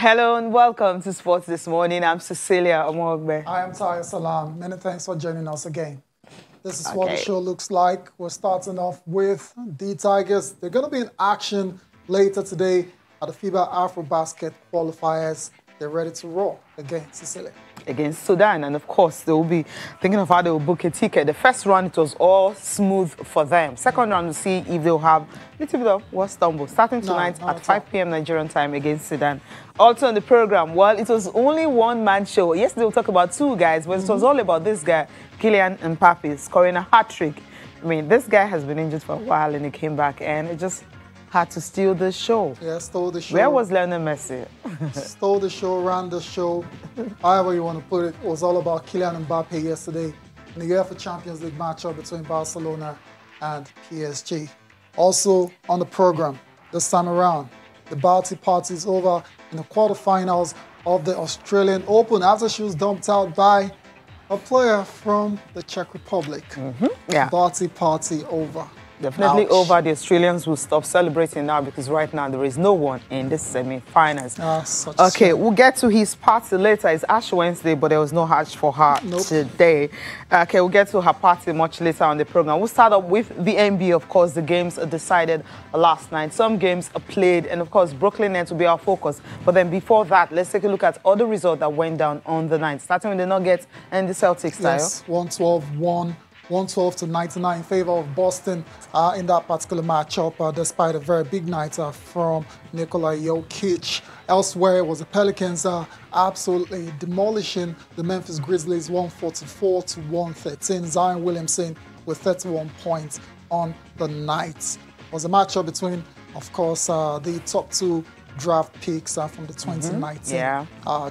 Hello and welcome to Sports This Morning. I'm Cecilia Omogbe. I am Taya Salam. Many thanks for joining us again. This is what the show looks like. We're starting off with the Tigers. They're going to be in action later today at the FIBA AfroBasket qualifiers. They're ready to roll against Sicily. Against Sudan, and of course they will be thinking of how they will book a ticket. The first round, it was all smooth for them. Second round, we'll see if they'll have a little bit of what stumble. Starting tonight at 5 p.m. Nigerian time against Sudan. Also on the program, well, it was only one-man show. Yesterday we'll talk about two guys, but it was all about this guy, Kylian Mbappe, scoring a hat-trick. I mean, this guy has been injured for a while, and he came back, and it just had to steal the show. Yeah, stole the show. Where was Lionel Messi? Stole the show, ran the show, however you want to put it. It was all about Kylian Mbappe yesterday in the UEFA Champions League matchup between Barcelona and PSG. Also on the program, this time around, the Balti party is over in the quarterfinals of the Australian Open after she was dumped out by a player from the Czech Republic. Balti party over. Definitely over. The Australians will stop celebrating now because right now there is no one in the semi-finals. Okay, we'll get to his party later. It's Ash Wednesday, but there was no Ash for her today. Okay, we'll get to her party much later on the program. We'll start up with the NBA. Of course, the games are decided last night. Some games are played, and of course, Brooklyn Nets will be our focus. But then before that, let's take a look at all the results that went down on the night, starting with the Nuggets and the Celtics. Yes, 112 to 99 in favor of Boston in that particular matchup, despite a very big night from Nikola Jokic. Elsewhere, it was the Pelicans absolutely demolishing the Memphis Grizzlies 144 to 113. Zion Williamson with 31 points on the night. It was a matchup between, of course, the top two draft picks from the 2019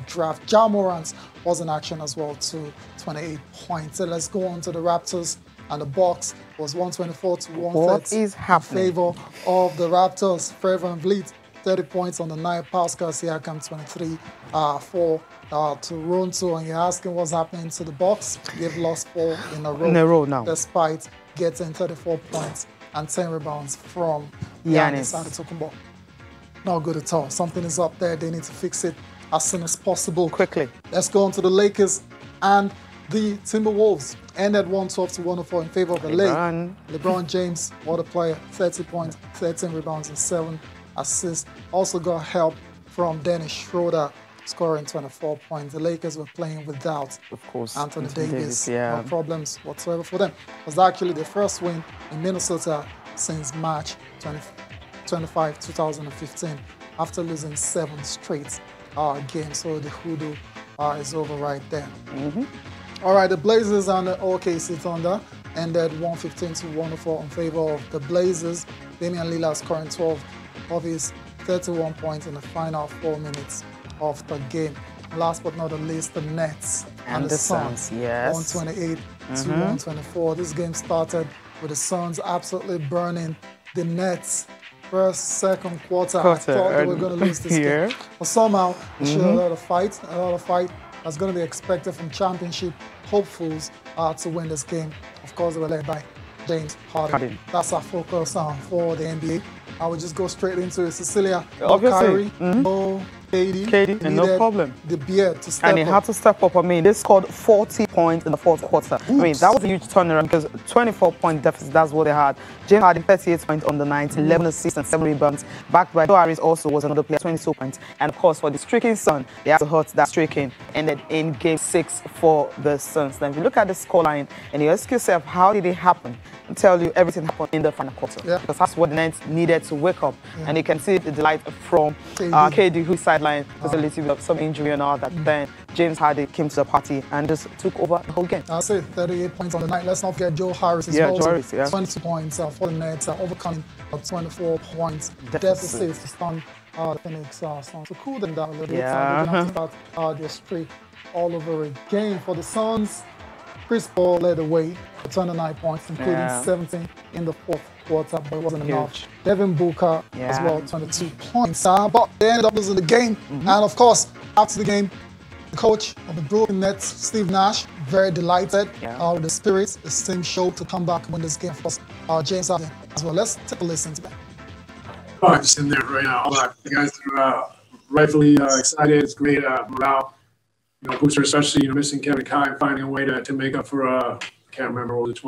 draft. Ja Morant was in action as well to 28 points. So let's go on to the Raptors and the Bucks. It was 124 to 130. What is happening? In favor of the Raptors. Fred VanVleet, 30 points on the night. Pascal Siakam, 23 for Toronto. And you're asking what's happening to the Bucks? They've lost 4 in a row. In a row now. Despite getting 34 points and 10 rebounds from Giannis Antetokounmpo. Not good at all. Something is up there. They need to fix it as soon as possible. Quickly. Let's go on to the Lakers and the Timberwolves. Ended 112 to 104 in favor of LA. LeBron James, what a player. 30 points, 13 rebounds, and 7 assists. Also got help from Dennis Schroeder, scoring 24 points. The Lakers were playing without, of course, Anthony Davis. No problems whatsoever for them. It was actually their first win in Minnesota since March 25, 2015, after losing 7 straight games. So the hoodoo is over right there. All right, the Blazers and the OKC Thunder ended 115 to 104 in favor of the Blazers. Damian Lillard scoring 12 of his 31 points in the final 4 minutes of the game. Last but not the least, the Nets and the Suns. 128 to 124. This game started with the Suns absolutely burning the Nets. First, second quarter, I thought they were going to lose this game. But somehow, they showed a lot of fight that's going to be expected from championship hopefuls to win this game. Of course, they were led by James Harden. That's our focus for the NBA. I will just go straight into it. Cecilia, obviously, no KD, and no problem. The beard to step up. And he had to step up. I mean, they scored 40 points in the fourth quarter. I mean, that was a huge turnaround because 24-point deficit, that's what they had. James Harden, 38 points on the night, 11 assists and 7 rebounds. Backed by Joe Harris also was another player, 22 points. And of course, for the streaking Sun, they had to hurt that streaking. Ended in game 6 for the Suns. Now, if you look at the scoreline and you ask yourself, how did it happen? I'll tell you, everything happened in the final quarter. Because that's what the Nets needed to wake up. And you can see the delight from KD, who's sidelined because a little bit of some injury and all that. Then James Harden came to the party and just took over the whole game. I'll say 38 points on the night. Let's not forget Joe Harris as well. Joe Harris, 22 points for the Nets, overcoming a 24 points deficit to stun the Phoenix Suns. To cool them down a little bit, they're going to have to start their streak all over again. For the Suns, Chris Paul led the way for 29 points, including 17 in the fourth quarter, but it wasn't enough. Devin Booker as well, 22 points. But they ended up losing the game. And of course, after the game, the coach of the Brooklyn Nets, Steve Nash, very delighted with the spirit, the same show to come back and win this game for James Harden as well. Let's take a listen to that. Oh, I'm just in there right now. Hold on. The guys are rightfully excited. It's great morale. Booster, especially, missing Kevin Kai and finding a way to make up for, I can't remember, what was it,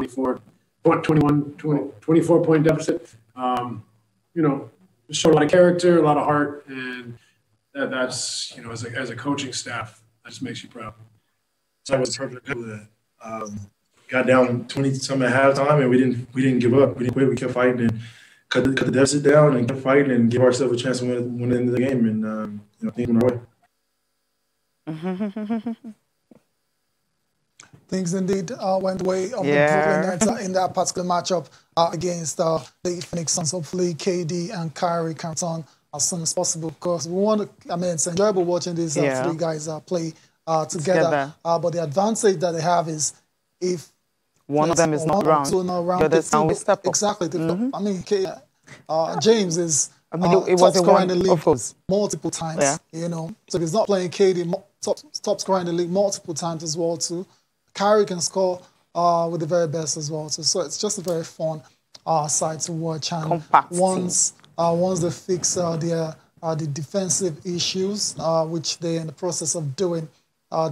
24-point deficit. Just showed a lot of character, a lot of heart, and that's, as a coaching staff, that just makes you proud. So I was perfect with that. Got down 20-something at halftime, and we didn't give up. We didn't quit. We kept fighting and cut the deficit down and kept fighting and give ourselves a chance to win the end of the game, and things went our way. Things indeed went the way of the Brooklyn Nets in that particular matchup against the Phoenix Suns. Hopefully, KD and Kyrie can return as soon as possible, because we want to. I mean, it's enjoyable watching these three guys play together. But the advantage that they have is if one of them is not around, the other will step up. Exactly. I mean, James is. I mean, it was scoring in the league multiple times. So if he's not playing KD, top scorer in the league multiple times as well too. Kyrie can score with the very best as well too. So it's just a very fun side to watch. And once they fix the defensive issues, which they're in the process of doing,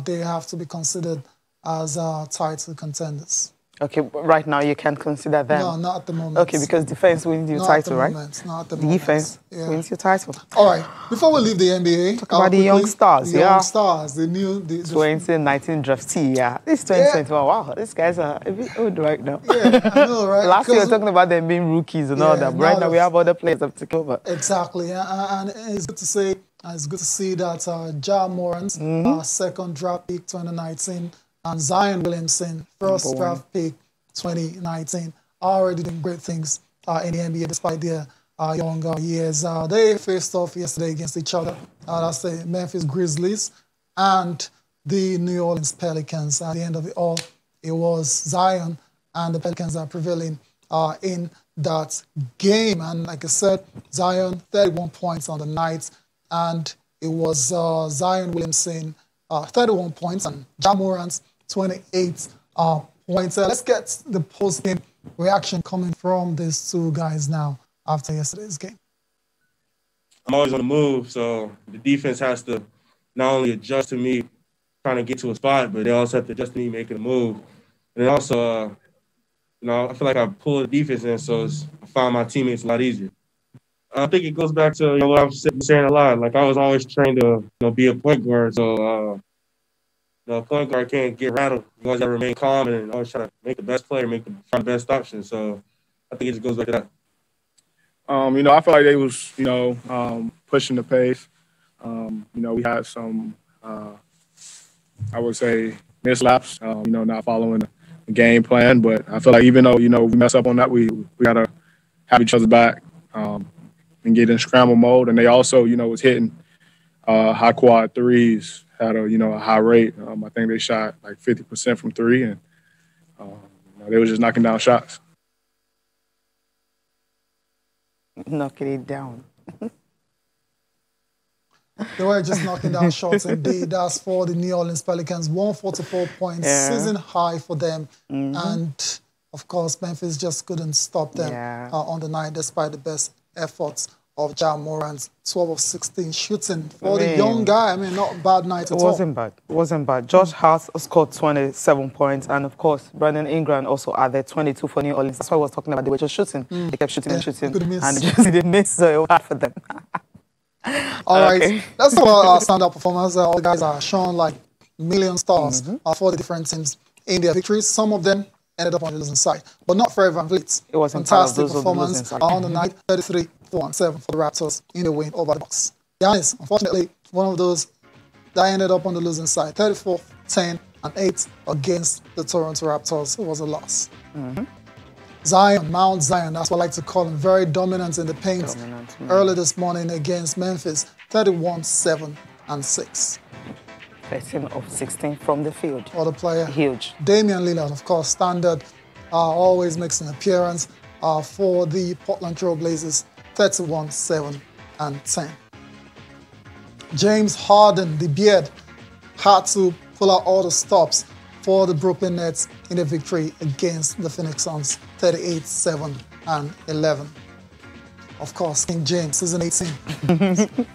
they have to be considered as title contenders. Okay, right now you can't consider them. No, not at the moment. Okay, because defense wins your title, right? Not at the moment. Defense wins your title. All right. Before we leave the NBA, talk about the young stars. The young stars, the 2019 draftee. Yeah, this 2021. Wow, these guys are a bit old right now. Yeah, I know, right? Last year we were talking about them being rookies and all that. But right now we have other players that take over. Exactly, and it's good to say. It's good to see that Ja Morant's second draft pick 2019. And Zion Williamson, first draft pick 2019, already doing great things in the NBA despite their younger years. They faced off yesterday against each other. That's the Memphis Grizzlies and the New Orleans Pelicans. At the end of it all, it was Zion and the Pelicans are prevailing in that game. And like I said, Zion, 31 points on the night. And it was Zion Williamson, 31 points, and Ja Morant's 28 points. Let's get the post-game reaction coming from these two guys now after yesterday's game. I'm always on the move, so the defense has to not only adjust to me trying to get to a spot, but they also have to adjust to me making a move. And then also, I feel like I pull the defense in, so I find my teammates a lot easier. I think it goes back to what I'm saying a lot. Like, I was always trained to be a point guard, so the point guard can't get rattled. You always got to remain calm and always try to make the best play, find the best option. So I think it just goes back to that. I feel like they was, pushing the pace. We had some, I would say, mislaps, not following the game plan. But I feel like even though, we mess up on that, we got to have each other back and get in scramble mode. And they also, was hitting high quad threes. Had a high rate. I think they shot like 50% from three, and they were just knocking down shots. Knocking it down. They were just knocking down shots. Indeed, that's for the New Orleans Pelicans. 144 points, season high for them. And of course, Memphis just couldn't stop them on the night, despite the best efforts of Ja Morant. 12 of 16 shooting for the young guy. I mean, not a bad night at all. It wasn't bad. Josh Hart scored 27 points. And, of course, Brandon Ingram also added 22 for New Orleans. That's why I was talking about. They were just shooting. They kept shooting and shooting. And they just didn't miss, so it was hard for them. All right. Let's talk about our standout performers. All the guys are shown like million stars for the different teams in their victories. Some of them ended up on the losing side, but not for Van Vliet. It was fantastic performance on the night. 33-4-7 for the Raptors in the win over the Bucks. Giannis, unfortunately, one of those that ended up on the losing side. 34-10-8 against the Toronto Raptors. It was a loss. Zion, Mount Zion, that's what I like to call him, very dominant in the paint. Early this morning against Memphis, 31-7-6. 13 of 16 from the field. What a player. Huge. Damian Lillard, of course, standard, always makes an appearance for the Portland Trail Blazers, 31-7-10. James Harden, the beard, had to pull out all the stops for the Brooklyn Nets in a victory against the Phoenix Suns, 38-7-11. of course, King James, season 18.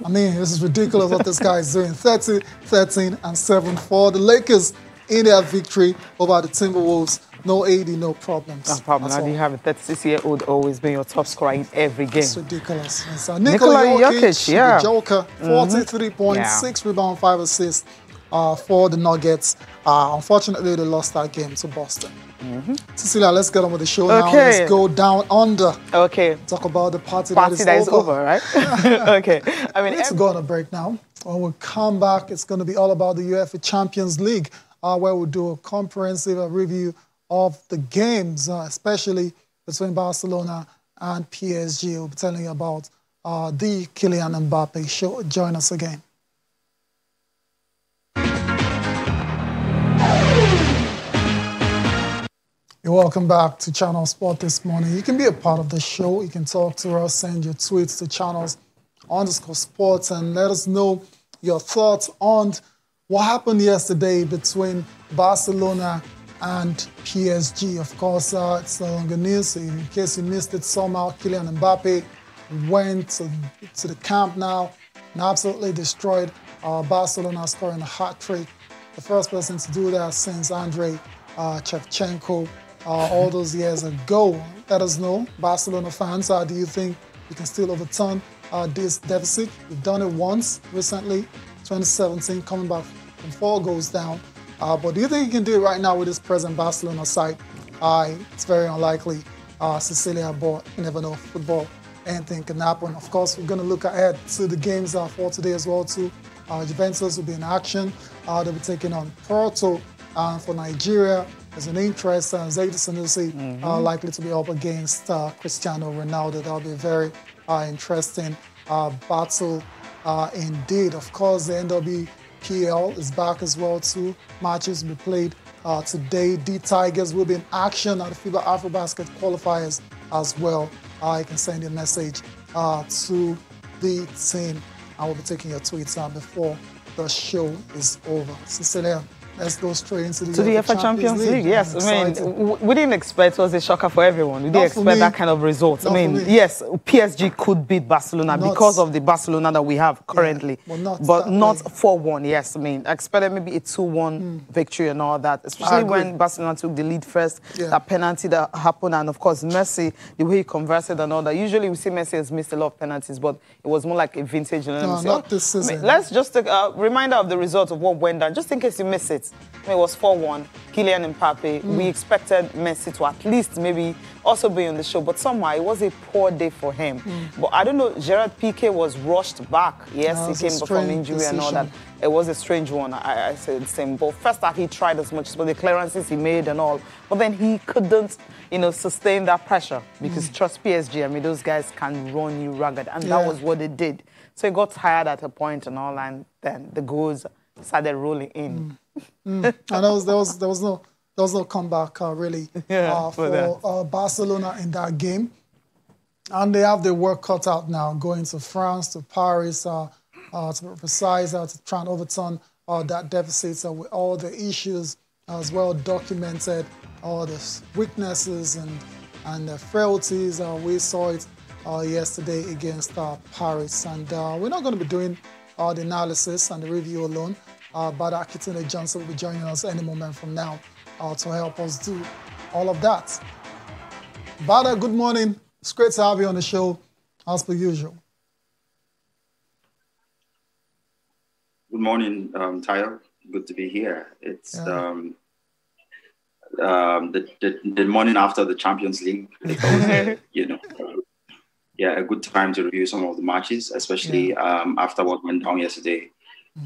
I mean, this is ridiculous what this guy is doing. 30, 13, and 7 for the Lakers in their victory over the Timberwolves. No AD, no problems. No problem. Now you have a 36-year-old always being your top scorer in every game. It's ridiculous. And so Nikola Jokic, yeah. the Joker, 43 points, 6 rebounds, 5 assists for the Nuggets. Unfortunately, they lost that game to Boston. Cecilia, let's get on with the show now. Let's go down under. Okay. Talk about the party that is over, right? Okay. I mean, let's go on a break now. When we come back, it's going to be all about the UEFA Champions League, where we'll do a comprehensive review of the games, especially between Barcelona and PSG. We'll be telling you about the Kylian Mbappe show. Join us again. You're welcome back to Channel Sport this morning. You can be a part of the show. You can talk to us, send your tweets to channels_sports, and let us know your thoughts on what happened yesterday between Barcelona and PSG. Of course, it's no longer news. In case you missed it somehow, Kylian Mbappe went to the camp now and absolutely destroyed Barcelona, scoring a hat-trick. The first person to do that since Andrei Shevchenko all those years ago. Let us know, Barcelona fans, do you think you can still overturn this deficit? We've done it once recently, 2017, coming back from 4 goals down. But do you think you can do it right now with this present Barcelona side? It's very unlikely, Cecilia, but you never know. Football, anything can happen. Of course, we're going to look ahead to the games for today as well, too. Juventus will be in action. They'll be taking on Porto. For Nigeria, there's an interest. Zaid Sanusi likely to be up against Cristiano Ronaldo. That'll be a very interesting battle indeed. Of course, the NWPL is back as well too. Matches will be played today. The Tigers will be in action at the FIBA AfroBasket qualifiers as well. You can send your message to the team. I will be taking your tweets before the show is over. Cecilia, let's go straight into the UEFA Champions League. Yes, I mean, we didn't expect, it was a shocker for everyone. We didn't expect that kind of result. I mean, yes, PSG could beat Barcelona because of the Barcelona that we have currently, but not 4-1. Yes, I mean, I expected maybe a 2-1 victory and all that, especially when Barcelona took the lead first, that penalty that happened, and of course, Messi, the way he converted and all that. Usually we see Messi has missed a lot of penalties, but it was more like a vintage. No, not this season. I mean, let's just take a reminder of the result of what went down, just in case you miss it. It was 4-1, Kylian Mbappe. We expected Messi to at least maybe also be on the show, but somehow it was a poor day for him. But I don't know, Gerard Piqué was rushed back. Yes, he came back from injury and all that. It was a strange one, I said the same. But first half, he tried as much, but the clearances he made and all. But then he couldn't, sustain that pressure because trust PSG, I mean, those guys can run you ragged. And that was what they did. So he got tired at a point and all, and then the goals started rolling in. And there was no comeback really for Barcelona in that game, and they have their work cut out now, going to France, to Paris, to be precise, to try and overturn that deficit with all the issues as well documented, all the weaknesses and the frailties. We saw it yesterday against Paris, and we're not going to be doing the analysis and the review alone. Bada Kitune Johnson will be joining us any moment from now to help us do all of that. Bada, good morning. It's great to have you on the show, as per usual. Good morning, Tyler. Good to be here. It's the morning after the Champions League. It was, a good time to review some of the matches, especially after what went down yesterday.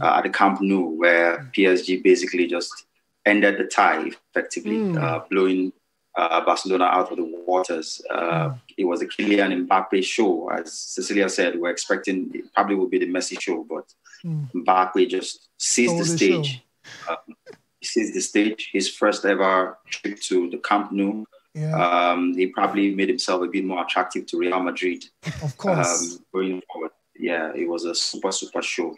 At the Camp Nou, where PSG basically just ended the tie effectively, blowing Barcelona out of the waters. It was a Kylian Mbappe show. As Cecilia said, we're expecting it probably will be the Messi show, but Mbappe just seized the stage. Seized the stage. His first ever trip to the Camp Nou. He probably made himself a bit more attractive to Real Madrid. Of course. Going forward. Yeah, it was a super show.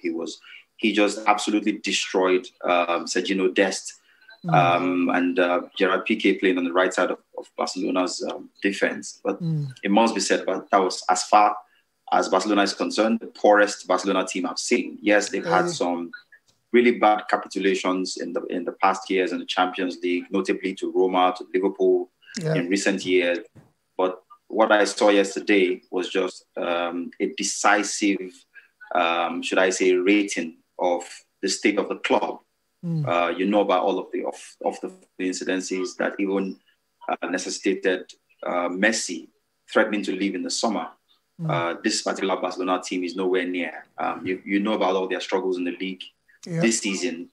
He just absolutely destroyed Sergio Dest and Gerard Piqué playing on the right side of Barcelona's defense. But it must be said, but that was as far as Barcelona is concerned, the poorest Barcelona team I've seen. Yes, they've had some really bad capitulations in the past years in the Champions League, notably to Roma, to Liverpool in recent years. But what I saw yesterday was just a decisive, should I say, rating of the state of the club. You know about all of the incidences that even necessitated Messi threatening to leave in the summer. This particular Barcelona team is nowhere near. You know about all their struggles in the league this season,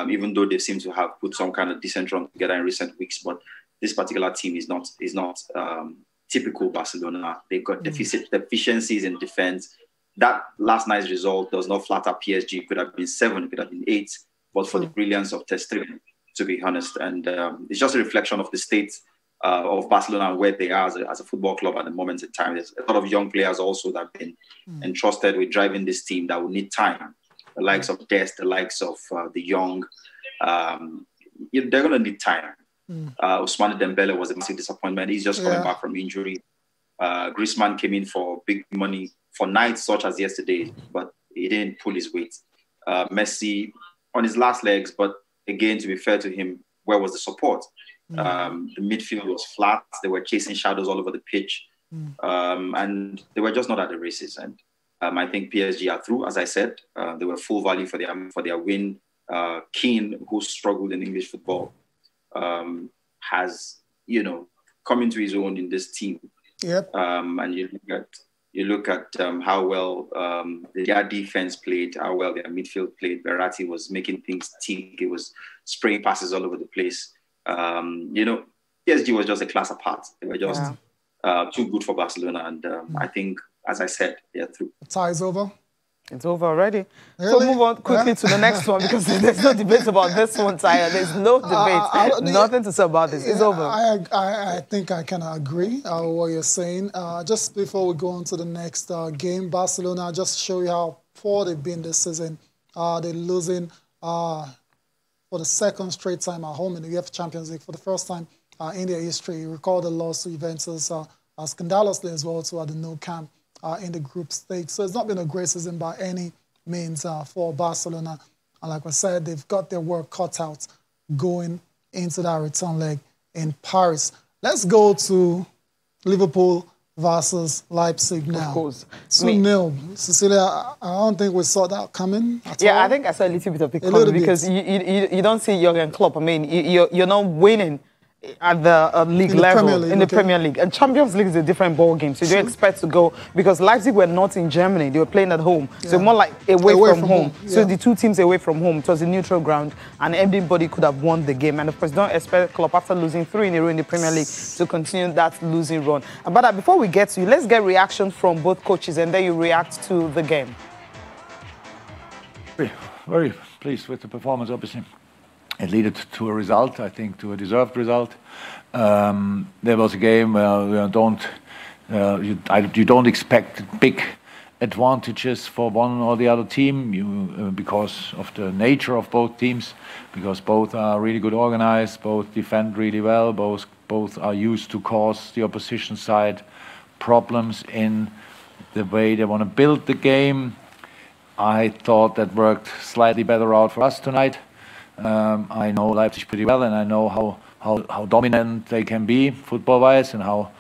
even though they seem to have put some kind of decent run together in recent weeks. But this particular team is not typical Barcelona. They've got deficiencies in defense. That last night's result does not flatter PSG. It could have been 7, it could have been 8, but for the brilliance of Ter Stegen, to be honest. And it's just a reflection of the state of Barcelona and where they are as a football club at the moment in time. There's a lot of young players also that have been entrusted with driving this team that will need time. The likes of Dest, the likes of the young, they're going to need time. Ousmane Dembele was a massive disappointment. He's just coming back from injury. Griezmann came in for big money for nights such as yesterday, but he didn't pull his weight. Messi on his last legs, but again, to be fair to him, where was the support? The midfield was flat. They were chasing shadows all over the pitch, and they were just not at the races. And I think PSG are through. As I said, they were full value for their win. Keane, who struggled in English football, has come into his own in this team. And you look at how well their defense played, how well their midfield played. Verratti was making things tick. He was spraying passes all over the place. PSG was just a class apart. They were just too good for Barcelona. And I think, as I said, they're through. The tie is over? It's over already. Really? So move on quickly to the next one, because there's no debate about this one, Tyre. There's no debate. Nothing to say about this. It's over. I think I can agree with what you're saying. Just before we go on to the next game, Barcelona, just to show you how poor they've been this season. They're losing for the second straight time at home in the UEFA Champions League for the first time in their history. You recall the loss to Juventus scandalously as well, at the Nou Camp. In the group stage. So it's not been a great season by any means for Barcelona. And like I said, they've got their work cut out going into that return leg in Paris. Let's go to Liverpool versus Leipzig now. Of course. 2-0. Cecilia, I don't think we saw that coming at all. I think I saw a little bit of it coming because you don't see Jurgen Klopp. I mean, you're not winning at the league level, in the Premier League. And Champions League is a different ball game. So you don't expect to go, because Leipzig were not in Germany. They were playing at home. So more like away from home. So the two teams away from home. It was a neutral ground, and anybody could have won the game. And of course, don't expect Klopp, after losing 3 in a row in the Premier League, to continue that losing run. But before we get to you, let's get reaction from both coaches, and then you react to the game. Very pleased with the performance, obviously. It led to a result, I think, to a deserved result. There was a game where you don't expect big advantages for one or the other team because of the nature of both teams, because both are really good organized, both defend really well, both are used to cause the opposition side problems in the way they want to build the game. I thought that worked slightly better out for us tonight. I know Leipzig pretty well, and I know how dominant they can be football-wise, and how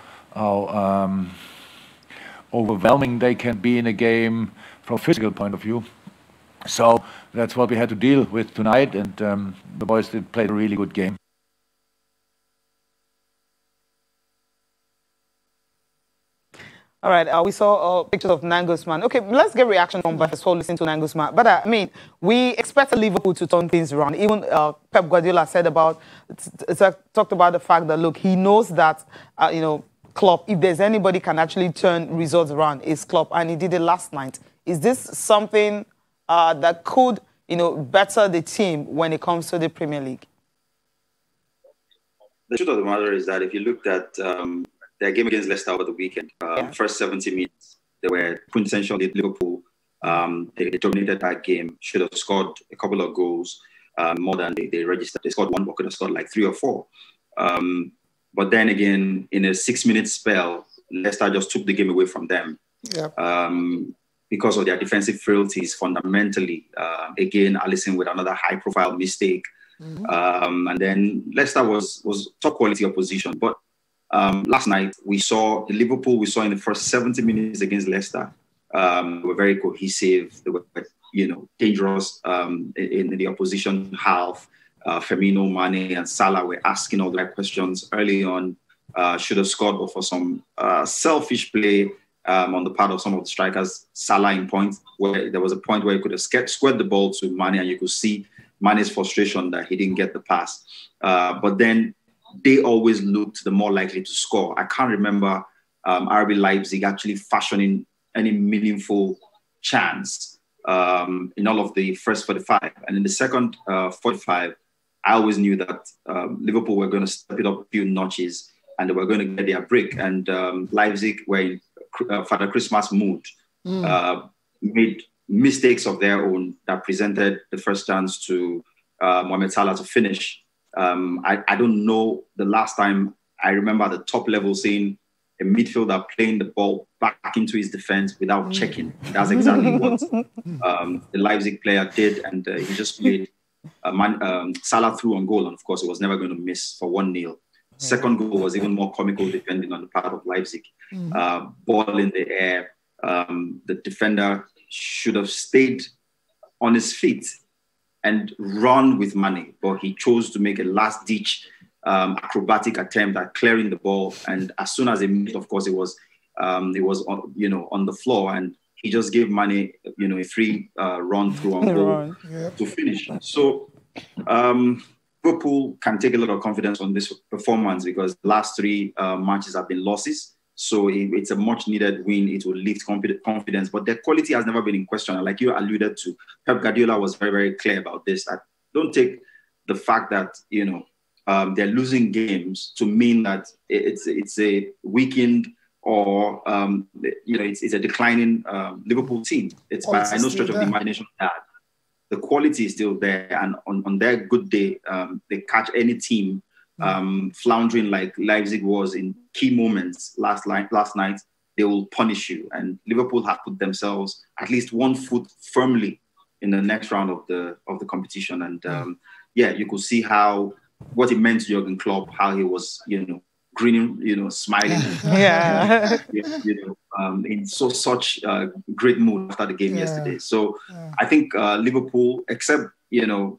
overwhelming they can be in a game from a physical point of view. So that's what we had to deal with tonight, and the boys did play a really good game. All right, we saw pictures of Nagelsmann. Okay, let's get reaction from before listening to Nagelsmann. But I mean, we expected Liverpool to turn things around. Even Pep Guardiola talked about the fact that, look, he knows that, Klopp, if there's anybody can actually turn results around, it's Klopp, and he did it last night. Is this something that could, better the team when it comes to the Premier League? The truth of the matter is that if you looked at their game against Leicester over the weekend, first 70 minutes, they were quintessentially Liverpool. They dominated that game, should have scored a couple of goals, more than they registered. They scored 1, but could have scored like 3 or 4. But then again, in a 6-minute spell, Leicester just took the game away from them. because of their defensive frailties fundamentally. Again, Alisson with another high-profile mistake. And then Leicester was top quality opposition. But last night, we saw the Liverpool we saw in the first 70 minutes against Leicester. Were very cohesive. They were, dangerous in the opposition half. Firmino, Mane, and Salah were asking all the right questions early on. Should have scored, but for some selfish play on the part of some of the strikers, Salah in point, where there was a point where he could have squared the ball to Mane, and you could see Mane's frustration that he didn't get the pass. But then they always looked the more likely to score. I can't remember RB Leipzig actually fashioning any meaningful chance in all of the first 45. And in the second 45, I always knew that Liverpool were going to step it up a few notches and they were going to get their break. And Leipzig were in Father Christmas mood, made mistakes of their own that presented the first chance to Mohamed Salah to finish. I don't know the last time I remember at the top level seeing a midfielder playing the ball back into his defense without checking. That's exactly what the Leipzig player did, and he just played. Salah threw on goal, and of course, it was never going to miss for 1-0. Second goal was even more comical, depending on the part of Leipzig. Ball in the air, the defender should have stayed on his feet and run with Mane, but he chose to make a last-ditch acrobatic attempt at clearing the ball. And as soon as it missed, of course, it was on the floor, and he just gave Mane, a free run through on goal to finish. So Liverpool can take a lot of confidence on this performance because the last 3 matches have been losses. So it's a much needed win. It will lift confidence, but their quality has never been in question. And like you alluded to, Pep Guardiola was very, very clear about this. I don't take the fact that, they're losing games to mean that it's a weakened or, it's a declining Liverpool team. It's by no stretch of the imagination that the quality is still there. And on their good day, they catch any team floundering like Leipzig was in key moments last night, they will punish you. And Liverpool have put themselves at least 1 foot firmly in the next round of the competition. And you could see what it meant to Jurgen Klopp, how he was, grinning, smiling, in such great mood after the game yesterday. So I think Liverpool, except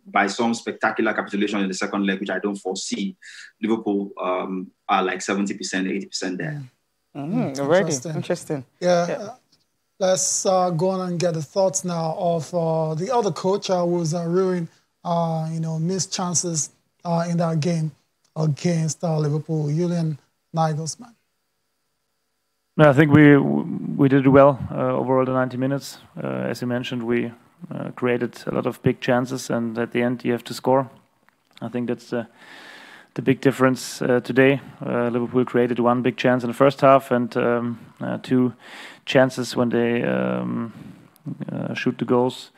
by some spectacular capitulation in the second leg, which I don't foresee, Liverpool are like 70%, 80% there. Already interesting. Let's go on and get the thoughts now of the other coach who was ruined, missed chances in that game against Liverpool, Julian Nagelsmann. No, I think we did well overall the 90 minutes. As you mentioned, we created a lot of big chances, and at the end you have to score. I think that's the big difference today. Liverpool created 1 big chance in the first half and 2 chances when they shoot the goals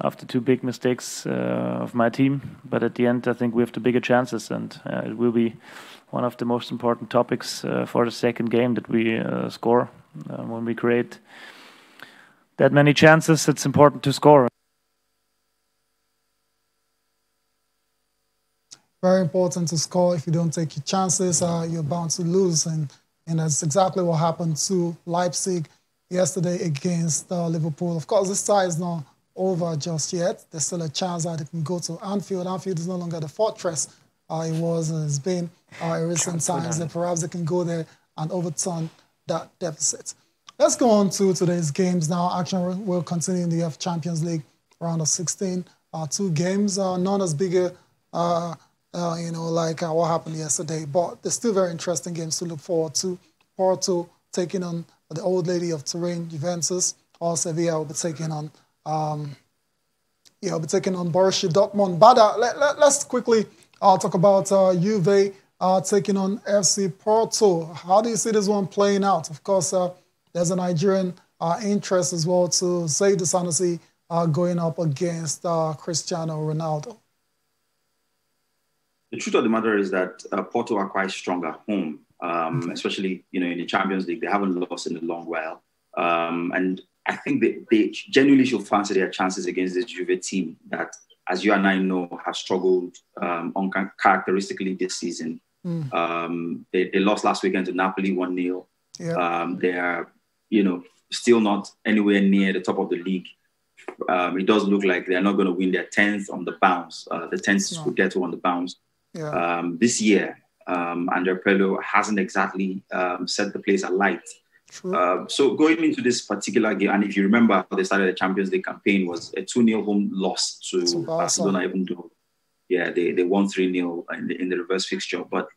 after 2 big mistakes of my team. But at the end, I think we have the bigger chances, and it will be one of the most important topics for the second game that we score. When we create that many chances, it's important to score. Very important to score. If you don't take your chances, you're bound to lose. And that's exactly what happened to Leipzig yesterday against Liverpool. Of course, this tie is not over just yet. There's still a chance that it can go to Anfield. Anfield is no longer the fortress it was and has been in recent times. That perhaps they can go there and overturn that deficit. Let's go on to today's games now. Action will continue in the UEFA Champions League round of 16. 2 games, none as bigger, like what happened yesterday, but they're still very interesting games to look forward to. Porto taking on the old lady of Turin, Juventus, or Sevilla will be taking on Borussia Dortmund. But let's quickly talk about Juve taking on FC Porto. How do you see this one playing out? Of course, there's a Nigerian interest as well to save the Sanusi going up against Cristiano Ronaldo. The truth of the matter is that Porto are quite strong at home, especially in the Champions League. They haven't lost in a long while. And I think they genuinely should fancy their chances against this Juve team that, as you and I know, have struggled uncharacteristically this season. They lost last weekend to Napoli 1-0. Yeah. They are, still not anywhere near the top of the league. It does look like they're not going to win their 10th on the bounce. The 10th will get to on the bounce. Yeah. This year, Andrea Pirlo hasn't exactly set the place alight. So going into this particular game, and if you remember how they started the Champions League campaign, was a 2-0 home loss to Barcelona, even though, they won 3-0 in the reverse fixture. But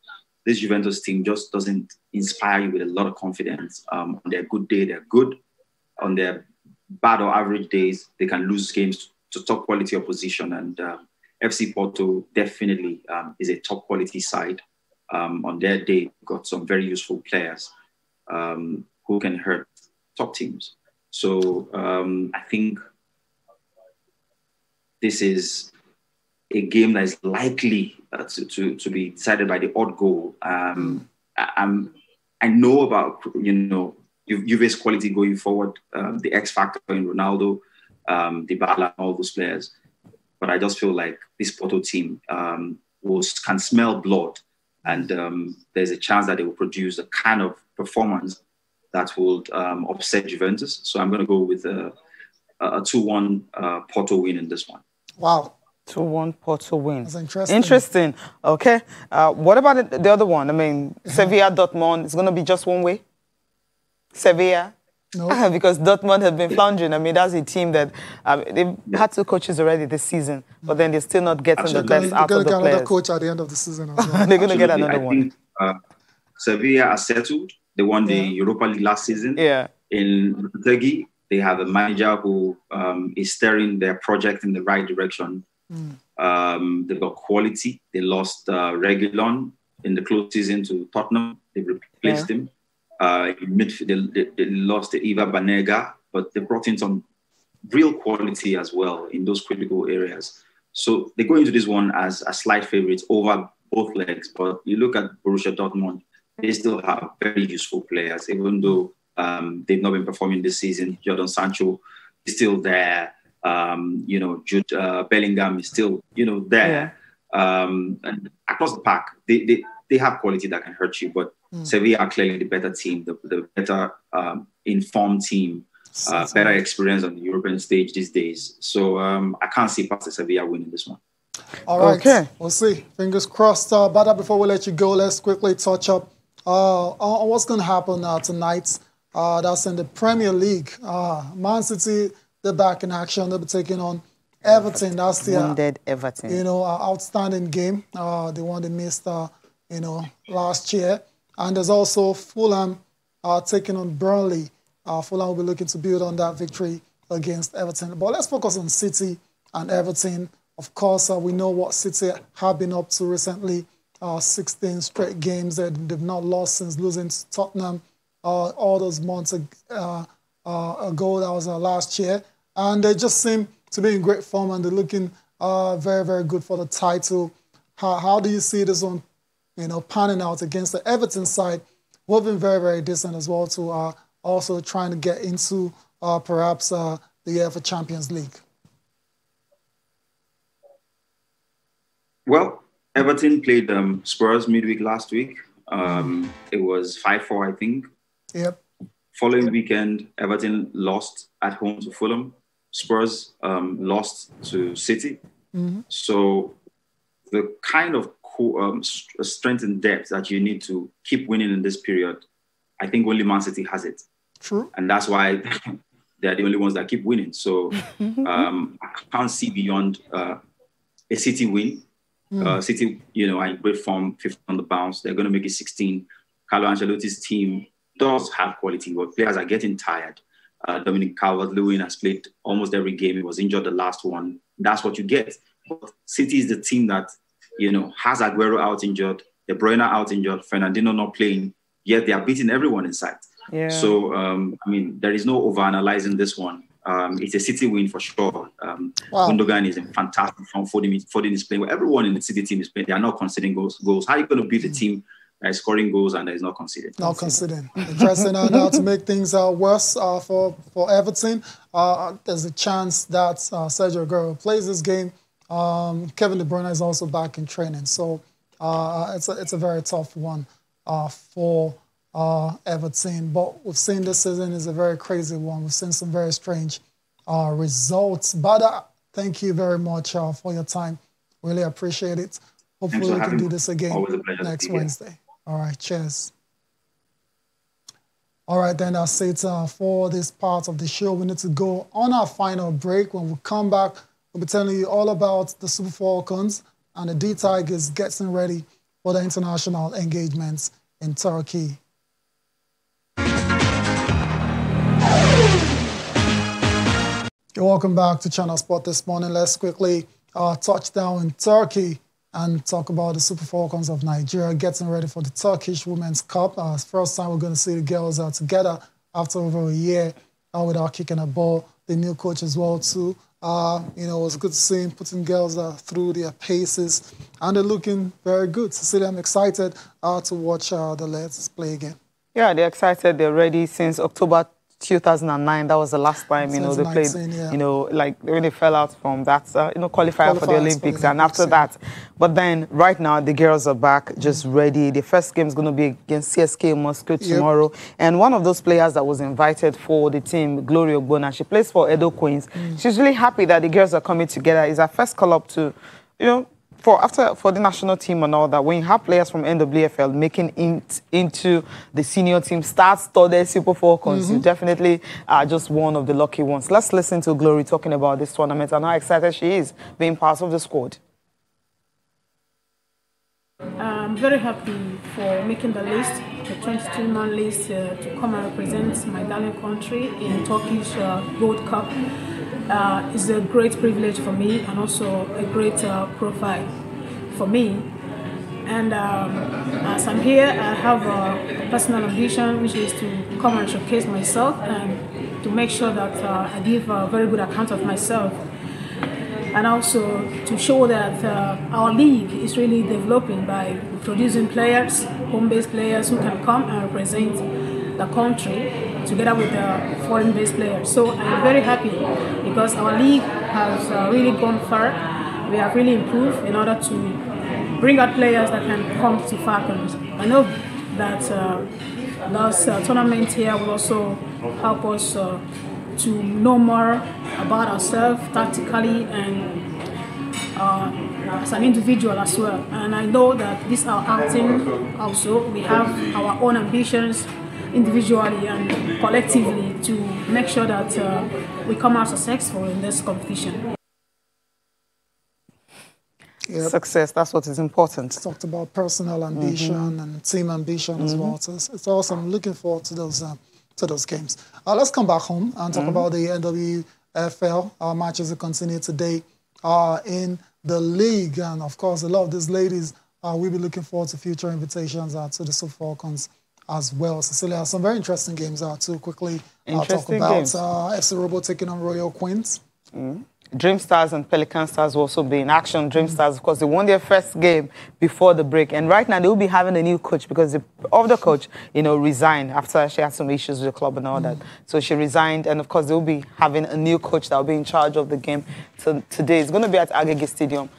this Juventus team just doesn't inspire you with a lot of confidence. On their good day, they're good. On their bad or average days, they can lose games to top quality opposition. And FC Porto definitely is a top quality side. On their day, got some very useful players who can hurt top teams. So I think this is a game that is likely to be decided by the odd goal. I know about, Juve's quality going forward, the X factor in Ronaldo, Dybala, all those players. But I just feel like this Porto team can smell blood, and there's a chance that they will produce a kind of performance that will upset Juventus. So I'm going to go with a 2-1 Porto win in this one. Wow. 2-1 Porto win. That's interesting. Interesting. Okay. What about the other one? I mean, Sevilla, Dortmund, it's going to be just one way? Sevilla? No. Because Dortmund have been floundering. I mean, that's a team that they've had 2 coaches already this season, but then they're still not getting the best out of the players. They're going to get another coach at the end of the season as well. They're going to get another one. I think Sevilla are settled. They won the Europa League last season. Yeah. In Leipzig, they have a manager who is steering their project in the right direction. They've got quality. They lost Reguilon in the close season to Tottenham. They replaced him. In midfield, they lost Iva Banega, but they brought in some real quality as well in those critical areas. So they go into this one as a slight favourites over both legs. But you look at Borussia Dortmund, they still have very useful players, even though they've not been performing this season. Jadon Sancho is still there. Jude Bellingham is still, there. And across the park, they have quality that can hurt you, but Sevilla are clearly the better team, the better informed team, better experience on the European stage these days. So I can't see past the Sevilla winning this one. All right, okay. We'll see. Fingers crossed. Bada, before we let you go, let's quickly touch up on what's going to happen tonight. That's in the Premier League. Man City, they're back in action. They'll be taking on Everton. That's the wounded Everton. Outstanding game. The one they missed, last year. And there's also Fulham taking on Burnley. Fulham will be looking to build on that victory against Everton. But let's focus on City and Everton. Of course, we know what City have been up to recently. 16 straight games that they've not lost since losing to Tottenham all those months ago. That was last year. And they just seem to be in great form, and they're looking very, very good for the title. How do you see this one, panning out against the Everton side, who have been very, very decent as well, to also trying to get into perhaps the UEFA Champions League? Well, Everton played Spurs midweek last week. It was 5-4, I think. Yep. Following weekend, Everton lost at home to Fulham. Spurs lost to City. So the kind of strength and depth that you need to keep winning in this period, I think only Man City has it. True. And that's why they're the only ones that keep winning. So I can't see beyond a City win. City, are in great form, 5th on the bounce. They're going to make it 16. Carlo Ancelotti's team does have quality, but players are getting tired. Dominic Calvert-Lewin has played almost every game. He was injured the last one. That's what you get. But City is the team that, has Aguero out injured, De Bruyne out injured, Fernandinho not playing, yet they are beating everyone in sight. Yeah. So, there is no overanalyzing this one. It's a City win for sure. Gundogan is in fantastic form. Foden is playing well. Everyone in the City team is playing. They are not conceding goals. How are you going to beat a team scoring goals and is not conceding. Not conceding. Interesting. And now to make things worse for Everton, there's a chance that Sergio Aguero plays this game. Kevin De Bruyne is also back in training. So it's a very tough one for Everton. But we've seen this season is a very crazy one. We've seen some very strange results. But thank you very much for your time. Really appreciate it. Hopefully we can do this again next Wednesday. All right, cheers. All right, then that's it for this part of the show. We need to go on our final break. When we come back, we'll be telling you all about the Super Falcons and the D-Tigers getting ready for the international engagements in Turkey. Welcome back to Channel Sport this morning. Let's quickly touch down in Turkey and talk about the Super Falcons of Nigeria getting ready for the Turkish Women's Cup. First time we're going to see the girls together after over a year without kicking a ball. The new coach as well too. It was good to see him putting girls through their paces, and they're looking very good. Cecilia, I'm excited to watch the lads play again. Yeah, they're excited. They're ready since October 2009. That was the last time, they played, like when they fell out from that, qualifier for the Olympics. And after that, but then right now the girls are back, just ready. The first game is going to be against CSK Moscow tomorrow. And one of those players that was invited for the team, Gloria Ogbonna, she plays for Edo Queens. She's really happy that the girls are coming together. It's her first call up to, for the national team and all that. When you have players from NWFL making it into the senior team, star-studded Super Falcons, you definitely are just one of the lucky ones. Let's listen to Glory talking about this tournament and how excited she is being part of the squad. I'm very happy for making the list, the 22-man list, to come and represent my darling country in Turkish Gold Cup. It's a great privilege for me and also a great profile for me. And as I'm here, I have a personal ambition, which is to come and showcase myself and to make sure that I give a very good account of myself. And also to show that our league is really developing by producing players, home-based players who can come and represent the country together with the foreign-based players. So I'm very happy because our league has really gone far. We have really improved in order to bring out players that can come to Falcons. I know that this tournament here will also help us to know more about ourselves tactically and as an individual as well. And I know that this our acting also. We have our own ambitions individually and collectively to make sure that we come out successful in this competition. Success, that's what is important. It's talked about personal ambition and team ambition as well. So it's awesome. I'm looking forward to those games. Let's come back home and talk about the NWFL matches that continue today in the league. And of course, a lot of these ladies will be looking forward to future invitations to the Super Falcons as well. Cecilia, some very interesting games to quickly talk about. FC Robo taking on Royal Queens. Dream Stars and Pelican Stars will also be in action. Dream Stars, of course, they won their first game before the break. And right now, they will be having a new coach because the other coach, resigned after she had some issues with the club and all that. So she resigned. And, of course, they will be having a new coach that will be in charge of the game today. It's going to be at Agege Stadium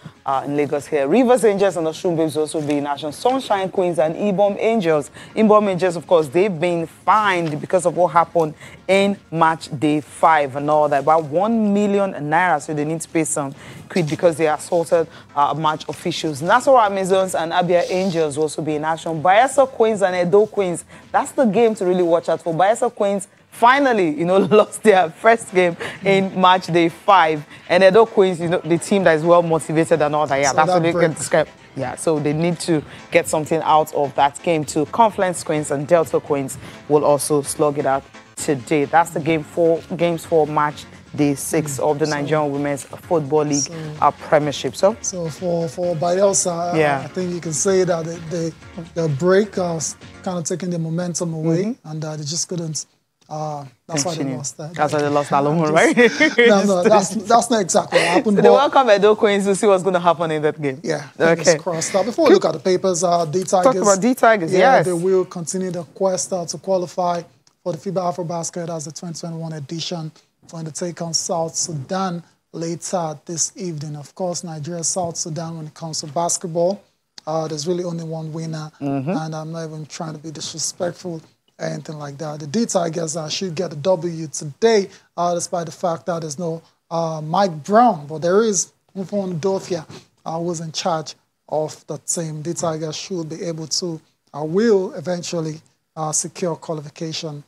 in Lagos here. Rivers Angels and the Shroom Babes will also be in action. Sunshine Queens and Ibom Angels. Ibom Angels, of course, they've been fined because of what happened in match day 5 and all that. About 1 million naira, so they need to pay some quid because they assaulted match officials. Nassau Amazons and Abia Angels will also be in action. Bayelsa Queens and Edo Queens. That's the game to really watch out for. Bayelsa Queens finally, lost their first game in match day 5. And Edo Queens, the team that is well motivated and all that. Yeah, so that's what they can describe. Yeah, so they need to get something out of that game too. Confluence Queens and Delta Queens will also slug it out today. That's the games for match day 6 of the Nigerian Women's Football League Premiership. So for Bayelsa, I think you can say that the break has kind of taken the momentum away, and they just couldn't That's why they lost that. That's why they lost that one, right? No, that's not exactly what happened. So they welcome Edo Queens to see what's going to happen in that game. Yeah, fingers crossed. Before we look at the papers, D Tigers. Talk about D Tigers, yes. They will continue the quest to qualify for the FIBA AfroBasket as the 2021 edition when they take on South Sudan later this evening. Of course, Nigeria, South Sudan, when it comes to basketball, there's really only one winner, and I'm not even trying to be disrespectful or anything like that. The D Tigers should get a W today, despite the fact that there's no Mike Brown, but there is Mufon Dofia, who's in charge of the team. D Tigers should be able to, will eventually secure qualification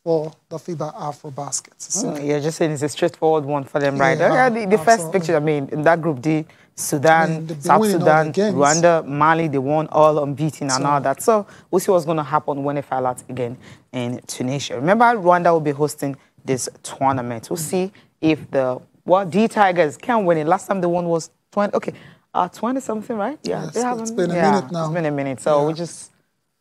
for the FIBA AfroBasket. You're just saying it's a straightforward one for them, right? The first picture, I mean, in that group D, Sudan, South Sudan, Rwanda, Mali, they won all unbeaten and all that. So we'll see what's going to happen when they file out again in Tunisia. Remember, Rwanda will be hosting this tournament. We'll see if the D Tigers can win it. Last time they won was 20. Okay, 20-something, right? Yeah, they haven't. It's been a minute now. It's been a minute. So we just,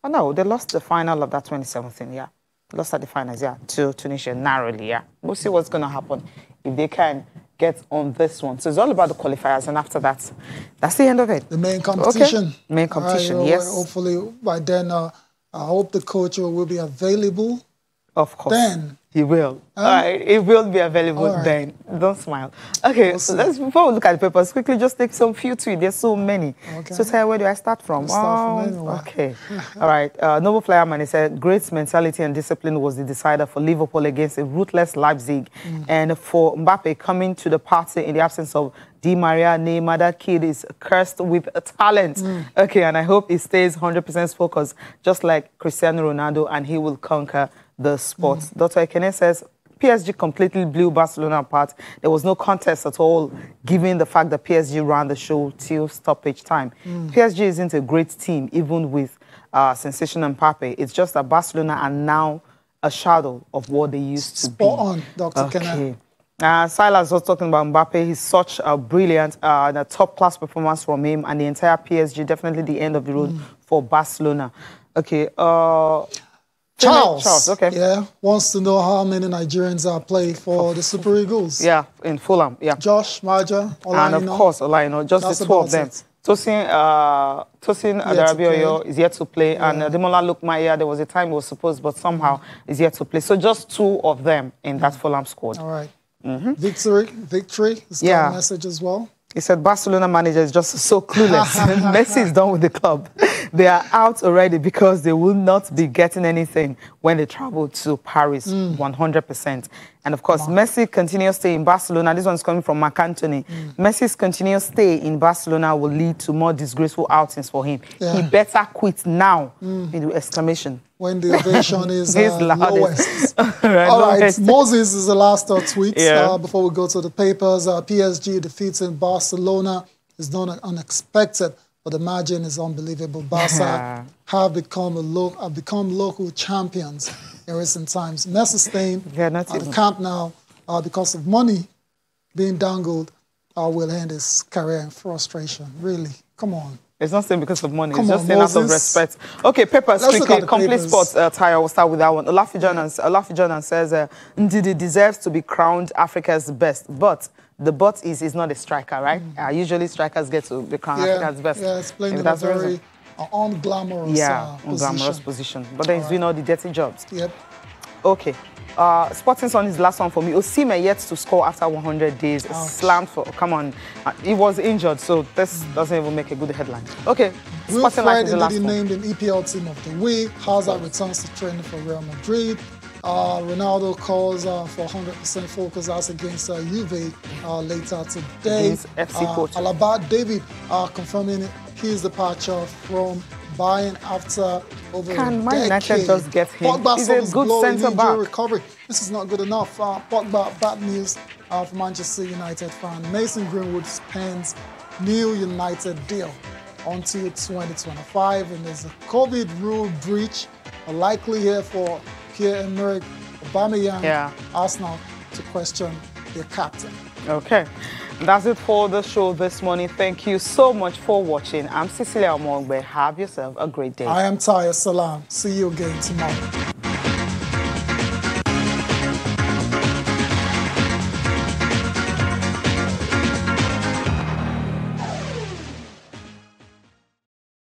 no, they lost the final of that 2017. Yeah, lost at the finals. Yeah, to Tunisia narrowly. Yeah, we'll see what's going to happen if they can get on this one. So it's all about the qualifiers, and after that, that's the end of it. The main competition. Okay. Main competition, yes. Hopefully by then, I hope the coach will be available. Of course. Then. He will. All right. It will be available then. Don't smile. Okay, so before we look at the papers, quickly just take some few tweets. There's so many. Okay. So tell where do I start from? Okay. All right. Noble Flyer Man, he said, great mentality and discipline was the decider for Liverpool against a ruthless Leipzig. And for Mbappe coming to the party in the absence of Di Maria, Neymar, that kid is cursed with talent. Okay, and I hope he stays 100% focused, just like Cristiano Ronaldo, and he will conquer the sport. Dr. Ekene says, PSG completely blew Barcelona apart. There was no contest at all, given the fact that PSG ran the show till stoppage time. PSG isn't a great team, even with sensation and Mbappe. It's just that Barcelona are now a shadow of what they used to be. Spot on, Dr. Ekene. Silas was talking about Mbappe. He's such a brilliant, a top-class performance from him, and the entire PSG, definitely the end of the road for Barcelona. Okay, Charles, okay. Wants to know how many Nigerians are playing for the Super Eagles. Yeah, in Fulham, Josh, Maja, Olaino. And of course, Olaino, just the two of them. Tosin Adarabioyo is yet to play, and Demola Lukmaya, there was a time he was supposed, but somehow is yet to play. So just two of them in that Fulham squad. All right. Victory is got a message as well. He said Barcelona manager is just so clueless. Messi is done with the club. They are out already because they will not be getting anything when they travel to Paris, 100%. And of course, Messi continues stay in Barcelona. This one's coming from Mark Anthony. Messi's continuous stay in Barcelona will lead to more disgraceful outings for him. He better quit now, exclamation. When the ovation is lowest. All right, Moses is the last tweet before we go to the papers. PSG defeating Barcelona is not unexpected, but the margin is unbelievable. Barca have become local champions in recent times. Messi staying at the camp now because of money being dangled will end his career in frustration. Really, come on. It's not saying because of money. It's just saying out of respect. Okay, papers, quickly. Complete Sports Tire, we'll start with that one. Olafijonan says, Ndidi deserves to be crowned Africa's best. But the but is he's not a striker, right? Usually strikers get to be crowned Africa's best. Yeah, it's playing in a very unglamorous position. But then he's doing all the dirty jobs. Yep. Okay. Sporting Sun is the last one for me. Osimhen yet to score after 100 days. Slammed for, come on. He was injured, so this doesn't even make a good headline. Okay, Sporting Life is the last one. named an EPL Team of the Week. Hazard returns to training for Real Madrid. Ronaldo calls for 100% focus as against Juve later today. FC coach. Alaba David confirming his departure from Bayern after over a decade. Man United just get him? Pogba He's a good centre-back. Recovery. This is not good enough. Pogba, bad news for Manchester United fan. Mason Greenwood spends new United deal until 2025, and there's a COVID rule breach likely here for Pierre-Emerick Aubameyang. Arsenal to question their captain. Okay. That's it for the show this morning. Thank you so much for watching. I'm Cecilia Omongbe. Have yourself a great day. I am Taya Salam. See you again tomorrow.